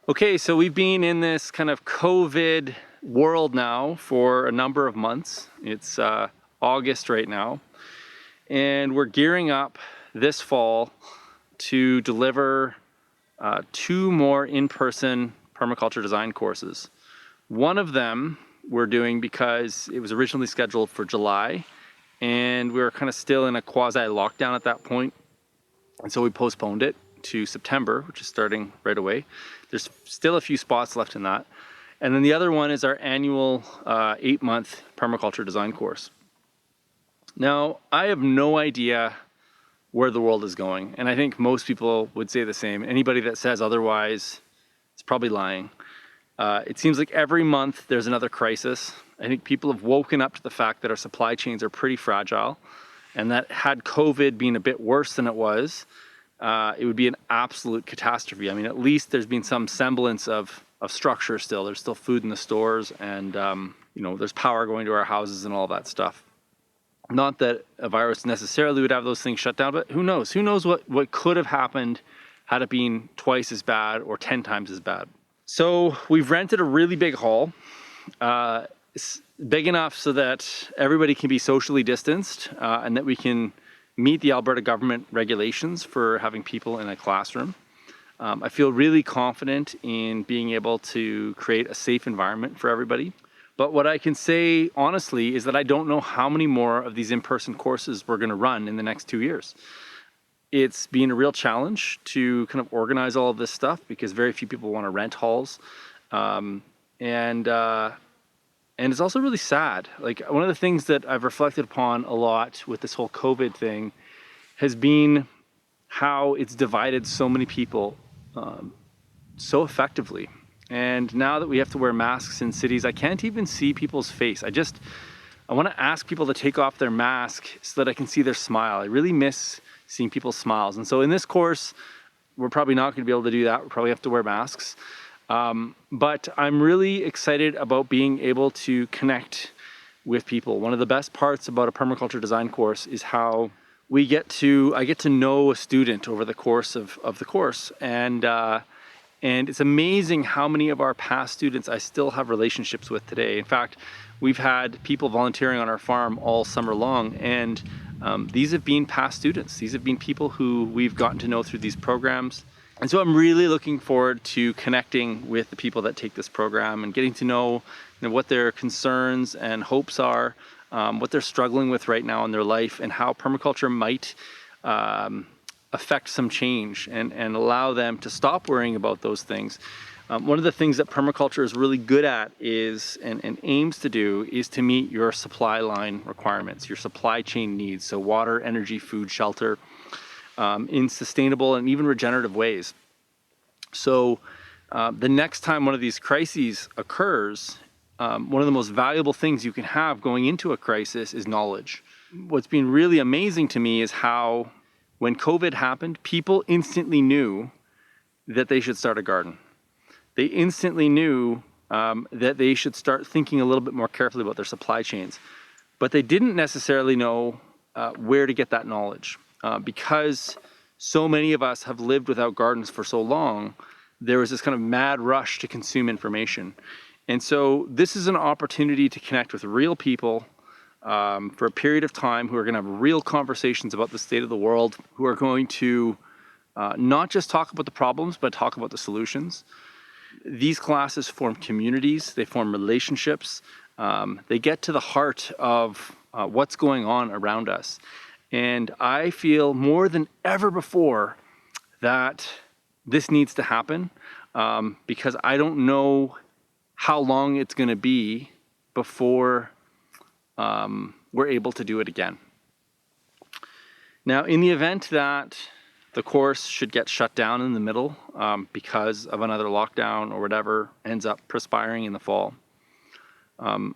Okay, so we've been in this kind of COVID world now for a number of months. It's August right now, and we're gearing up this fall to deliver 2 more in-person permaculture design courses. One of them we're doing because it was originally scheduled for July, and we were kind of still in a quasi-lockdown at that point, and so we postponed it to September, which is starting right away. There's still a few spots left in that. And then the other one is our annual 8-month permaculture design course. Now, I have no idea where the world is going, and I think most people would say the same. Anybody that says otherwise is probably lying. It seems like every month there's another crisis. I think people have woken up to the fact that our supply chains are pretty fragile, and that had COVID been a bit worse than it was, it would be an absolute catastrophe. I mean, at least there's been some semblance of structure still. There's still food in the stores, and there's power going to our houses and all that stuff. Not that a virus necessarily would have those things shut down, but who knows? Who knows what could have happened had it been twice as bad or 10 times as bad. So we've rented a really big hall. It's big enough so that everybody can be socially distanced and that we can meet the Alberta government regulations for having people in a classroom. I feel really confident in being able to create a safe environment for everybody. But what I can say honestly is that I don't know how many more of these in-person courses we're going to run in the next 2 years. It's been a real challenge to kind of organize all of this stuff because very few people want to rent halls. And it's also really sad. Like, one of the things that I've reflected upon a lot with this whole COVID thing has been how it's divided so many people so effectively. And now that we have to wear masks in cities, I can't even see people's face. I want to ask people to take off their mask so that I can see their smile. I really miss seeing people's smiles. And so in this course, we're probably not going to be able to do that. We'll probably have to wear masks. But I'm really excited about being able to connect with people. One of the best parts about a permaculture design course is how I get to know a student over the course of the course. And it's amazing how many of our past students I still have relationships with today. In fact, we've had people volunteering on our farm all summer long, and these have been past students. These have been people who we've gotten to know through these programs. And so I'm really looking forward to connecting with the people that take this program and getting to know, what their concerns and hopes are, what they're struggling with right now in their life, and how permaculture might affect some change and allow them to stop worrying about those things. One of the things that permaculture is really good at and aims to do is to meet your supply line requirements, your supply chain needs, so water, energy, food, shelter, in sustainable and even regenerative ways. So the next time one of these crises occurs, one of the most valuable things you can have going into a crisis is knowledge. What's been really amazing to me is how when COVID happened, people instantly knew that they should start a garden. They instantly knew that they should start thinking a little bit more carefully about their supply chains. But they didn't necessarily know where to get that knowledge. Because so many of us have lived without gardens for so long, there was this kind of mad rush to consume information. And so this is an opportunity to connect with real people for a period of time who are going to have real conversations about the state of the world, who are going to not just talk about the problems, but talk about the solutions. These classes form communities, they form relationships, they get to the heart of what's going on around us. And I feel more than ever before that this needs to happen because I don't know how long it's going to be before we're able to do it again. Now, in the event that the course should get shut down in the middle because of another lockdown or whatever ends up perspiring in the fall,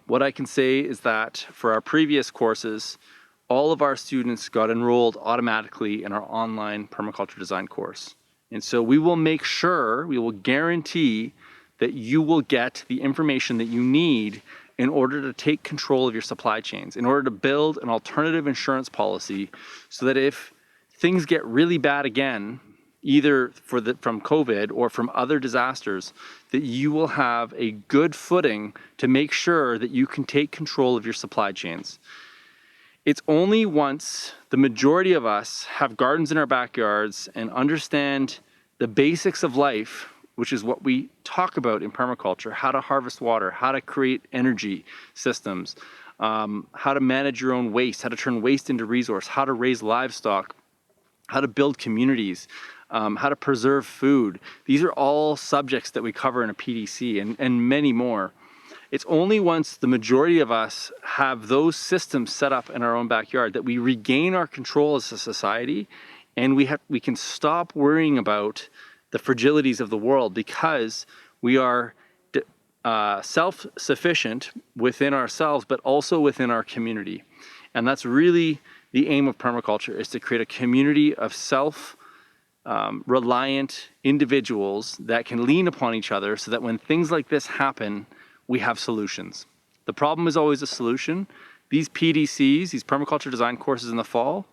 what I can say is that for our previous courses, all of our students got enrolled automatically in our online permaculture design course. And so we will guarantee that you will get the information that you need in order to take control of your supply chains, in order to build an alternative insurance policy so that if things get really bad again, either from COVID or from other disasters, that you will have a good footing to make sure that you can take control of your supply chains. It's only once the majority of us have gardens in our backyards and understand the basics of life, which is what we talk about in permaculture: how to harvest water, how to create energy systems, how to manage your own waste, how to turn waste into resource, how to raise livestock, how to build communities, how to preserve food. These are all subjects that we cover in a PDC, and many more. It's only once the majority of us have those systems set up in our own backyard that we regain our control as a society, and we can stop worrying about the fragilities of the world, because we are self-sufficient within ourselves, but also within our community. And that's really the aim of permaculture, is to create a community of self-reliant individuals that can lean upon each other, so that when things like this happen, we have solutions. The problem is always a solution. These PDCs, these permaculture design courses in the fall,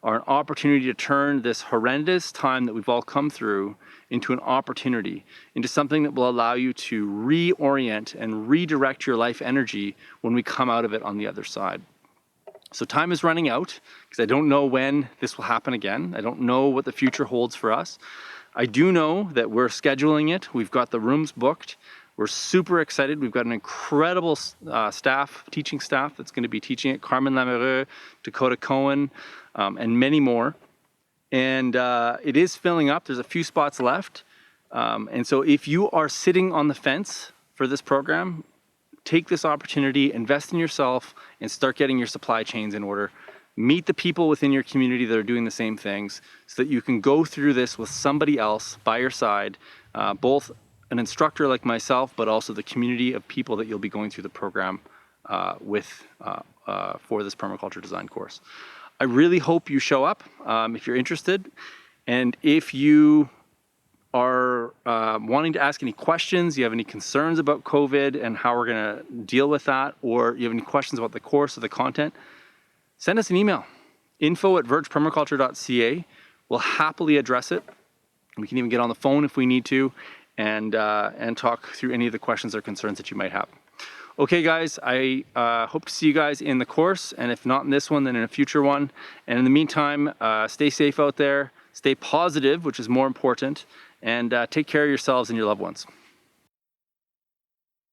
are an opportunity to turn this horrendous time that we've all come through into an opportunity, into something that will allow you to reorient and redirect your life energy when we come out of it on the other side. So time is running out, because I don't know when this will happen again. I don't know what the future holds for us. I do know that we're scheduling it. We've got the rooms booked. We're super excited. We've got an incredible teaching staff that's going to be teaching it: Carmen Lamoureux, Dakota Cohen, and many more. And it is filling up. There's a few spots left. And so if you are sitting on the fence for this program, take this opportunity, invest in yourself, and start getting your supply chains in order. Meet the people within your community that are doing the same things, so that you can go through this with somebody else by your side, both an instructor like myself, but also the community of people that you'll be going through the program with for this permaculture design course. I really hope you show up if you're interested. And if you are wanting to ask any questions, you have any concerns about COVID and how we're going to deal with that, or you have any questions about the course or the content, send us an email: info@vergepermaculture.ca. We'll happily address it. We can even get on the phone if we need to, and talk through any of the questions or concerns that you might have. Okay, guys, I hope to see you guys in the course, and if not in this one, then in a future one. And in the meantime, stay safe out there, stay positive, which is more important, and take care of yourselves and your loved ones.